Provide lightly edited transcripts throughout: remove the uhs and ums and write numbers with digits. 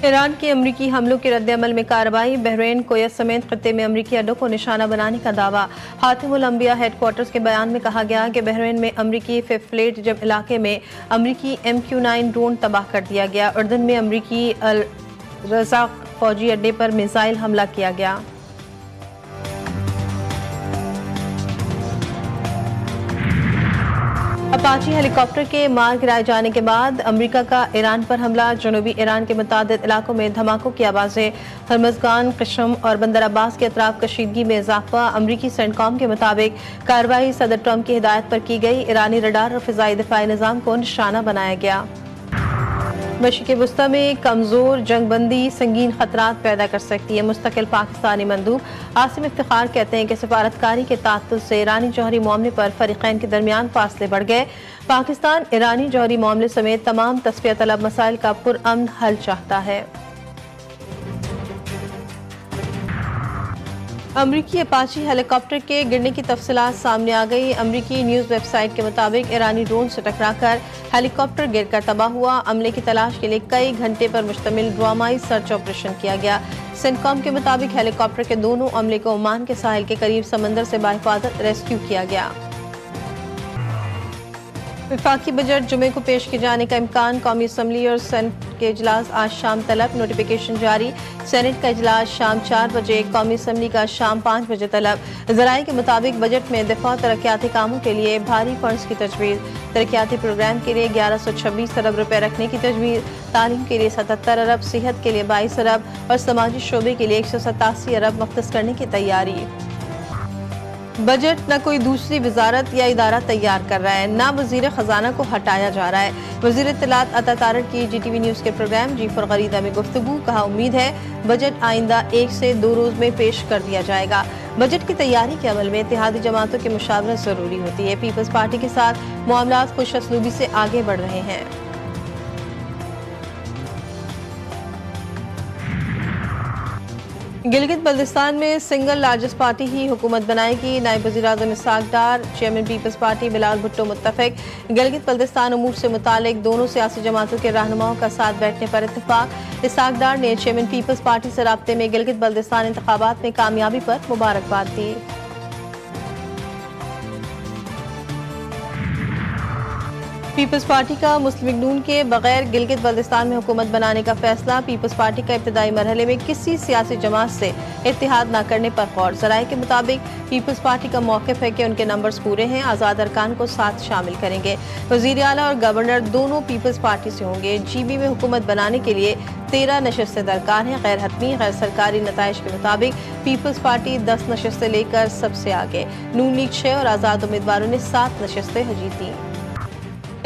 ایران کے امریکی حملوں کے رد عمل میں کارروائی، بحرین، کویت سمیت خطے میں امریکی اڈوں کو نشانہ بنانے کا دعویٰ۔ خاتم الانبیاء ہیڈ کوارٹرز کے بیان میں کہا گیا کہ بحرین میں امریکی ففتھ فلیٹ جب علاقے میں امریکی MQ-9 ڈرون تباہ کر دیا گیا۔ اردن میں امریکی الرزاق فوجی اڈے پر میزائل حملہ کیا گیا۔ اپاچی ہیلی کاپٹر کے مار گرائے جانے کے بعد امریکہ کا ایران پر حملہ، جنوبی ایران کے متعدد علاقوں میں دھماکوں کی آوازیں، ہرمزگان، قشم اور بندر عباس کے اطراف کشیدگی میں اضافہ۔ امریکی سینٹکام کے مطابق کارروائی صدر ٹرمپ کی ہدایت پر کی گئی، ایرانی رڈار اور فضائی دفاعی نظام کو نشانہ بنایا گیا۔ مشرق وسطی میں کمزور جنگ بندی سنگین خطرات پیدا کر سکتی ہے۔ مستقل پاکستانی مندوب عاصم افتخار کہتے ہیں کہ سفارتکاری کے تعطل سے ایرانی جوہری معاملے پر فریقین کے درمیان فاصلے بڑھ گئے۔ پاکستان ایرانی جوہری معاملے سمیت تمام تصفیہ طلب مسائل کا پرامن حل چاہتا ہے۔ امریکی اپاچی ہیلی کاپٹر کے گرنے کی تفصیلات سامنے آ گئی۔ امریکی نیوز ویب سائٹ کے مطابق ایرانی ڈرون سے ٹکرا کر ہیلی کاپٹر گر کر تباہ ہوا۔ عملے کی تلاش کے لیے کئی گھنٹے پر مشتمل ڈرامائی سرچ آپریشن کیا گیا۔ سینٹکام کے مطابق ہیلی کاپٹر کے دونوں عملے کو عمان کے ساحل کے قریب سمندر سے بحفاظت ریسکیو کیا گیا۔ وفاقی بجٹ جمعے کو پیش کیے جانے کا امکان، قومی اسمبلی اور سینٹ کے اجلاس آج شام طلب، نوٹیفیکیشن جاری۔ سینٹ کا اجلاس شام 4 بجے، قومی اسمبلی کا شام 5 بجے طلب۔ ذرائع کے مطابق بجٹ میں دفاع اور ترقیاتی کاموں کے لیے بھاری فنڈز کی تجویز، ترقیاتی پروگرام کے لیے 1126 ارب روپے رکھنے کی تجویز، تعلیم کے لیے 77 ارب، صحت کے لیے 22 ارب اور سماجی شعبے کے لیے 187 ارب مختص کرنے کی تیاری۔ بجٹ نہ کوئی دوسری وزارت یا ادارہ تیار کر رہا ہے، نہ وزیر خزانہ کو ہٹایا جا رہا ہے۔ وزیر اطلاعات عطا طارق کی GTV نیوز کے پروگرام جی فور غریدہ میں گفتگو، کہا امید ہے بجٹ آئندہ 1 سے 2 روز میں پیش کر دیا جائے گا۔ بجٹ کی تیاری کے عمل میں اتحادی جماعتوں کی مشاورت ضروری ہوتی ہے۔ پیپلز پارٹی کے ساتھ معاملات خوش اسلوبی سے آگے بڑھ رہے ہیں۔ گلگت بلتستان میں سنگل لارجسٹ پارٹی ہی حکومت بنائے گی، نائب وزیر اعظم Ishaq Dar, chairman Peoples party بلال بھٹو متفق۔ گلگت بلتستان امور سے متعلق دونوں سیاسی جماعتوں کے رہنماؤں کا ساتھ بیٹھنے پر اتفاق۔ اسحاق ڈار نے چیئرمین پیپلز پارٹی سے رابطے میں گلگت بلتستان انتخابات میں کامیابی پر مبارکباد دی۔ پیپلز پارٹی کا مسلم لیگ نون کے بغیر گلگت بلتستان میں حکومت بنانے کا فیصلہ، پیپلز پارٹی کا ابتدائی مرحلے میں کسی سیاسی جماعت سے اتحاد نہ کرنے پر غور۔ ذرائع کے مطابق پیپلز پارٹی کا موقف ہے کہ ان کے نمبرز پورے ہیں، آزاد ارکان کو ساتھ شامل کریں گے۔ وزیر اعلیٰ اور گورنر دونوں پیپلز پارٹی سے ہوں گے۔ GB میں حکومت بنانے کے لیے 13 نشستیں درکار ہیں۔ غیر حتمی غیر سرکاری نتائج کے مطابق پیپلز پارٹی 10 نشستیں لے کر سب سے آگے، نون لیگ 6 اور آزاد امیدواروں نے 7 نشستیں جیتیں۔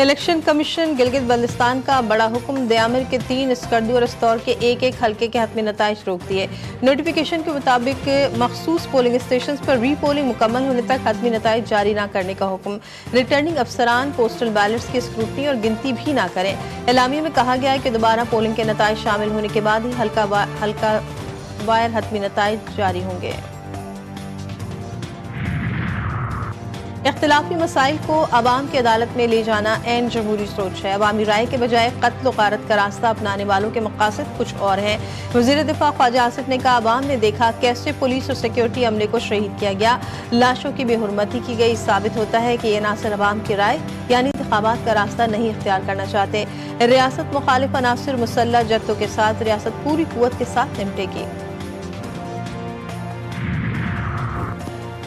الیکشن کمیشن گلگت بلتستان کا بڑا حکم، دیامر کے 3، اسکردو اور استور کے ایک حلقے کے حتمی نتائج روک دیے۔ نوٹیفیکیشن کے مطابق مخصوص پولنگ اسٹیشنز پر ری پولنگ مکمل ہونے تک حتمی نتائج جاری نہ کرنے کا حکم۔ ریٹرننگ افسران پوسٹل بیلٹس کی اسکروٹنی اور گنتی بھی نہ کریں۔ اعلامیے میں کہا گیا ہے کہ دوبارہ پولنگ کے نتائج شامل ہونے کے بعد ہی حلقہ وائر حتمی نتائج جاری ہوں گے۔ اختلافی مسائل کو عوام کی عدالت میں لے جانا عین جمہوری سوچ ہے۔ عوامی رائے کے بجائے قتل و غارت کا راستہ اپنانے والوں کے مقاصد کچھ اور ہیں۔ وزیر دفاع خواجہ آصف نے کہا، عوام نے دیکھا کیسے پولیس اور سیکیورٹی عملے کو شہید کیا گیا، لاشوں کی بے حرمتی کی گئی۔ ثابت ہوتا ہے کہ یہ عناصر عوام کی رائے یعنی انتخابات کا راستہ نہیں اختیار کرنا چاہتے۔ ریاست مخالف عناصر مسلح جتوں کے ساتھ ریاست پوری قوت کے ساتھ نمٹے گی۔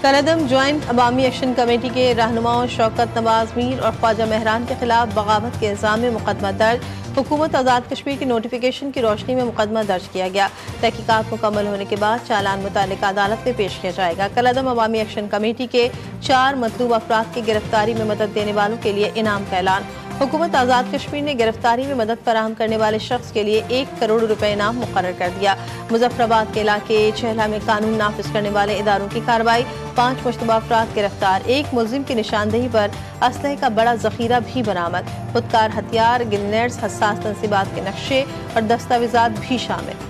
کالعدم جوائنٹ عوامی ایکشن کمیٹی کے رہنماؤں شوکت نواز میر اور خواجہ مہران کے خلاف بغاوت کے الزام میں مقدمہ درج۔ حکومت آزاد کشمیر کی نوٹیفیکیشن کی روشنی میں مقدمہ درج کیا گیا۔ تحقیقات مکمل ہونے کے بعد چالان متعلقہ عدالت میں پیش کیا جائے گا۔ کالعدم عوامی ایکشن کمیٹی کے 4 مطلوب افراد کی گرفتاری میں مدد دینے والوں کے لیے انعام کا اعلان۔ حکومت آزاد کشمیر نے گرفتاری میں مدد فراہم کرنے والے شخص کے لیے 1 کروڑ روپے انعام مقرر کر دیا۔ مظفر آباد کے علاقے چہلہ میں قانون نافذ کرنے والے اداروں کی کارروائی، 5 مشتبہ افراد گرفتار، 1 ملزم کی نشاندہی پر اسلحے کا بڑا ذخیرہ بھی برآمد، خودکار ہتھیار، گرینیڈز، حساس تنصیبات کے نقشے اور دستاویزات بھی شامل۔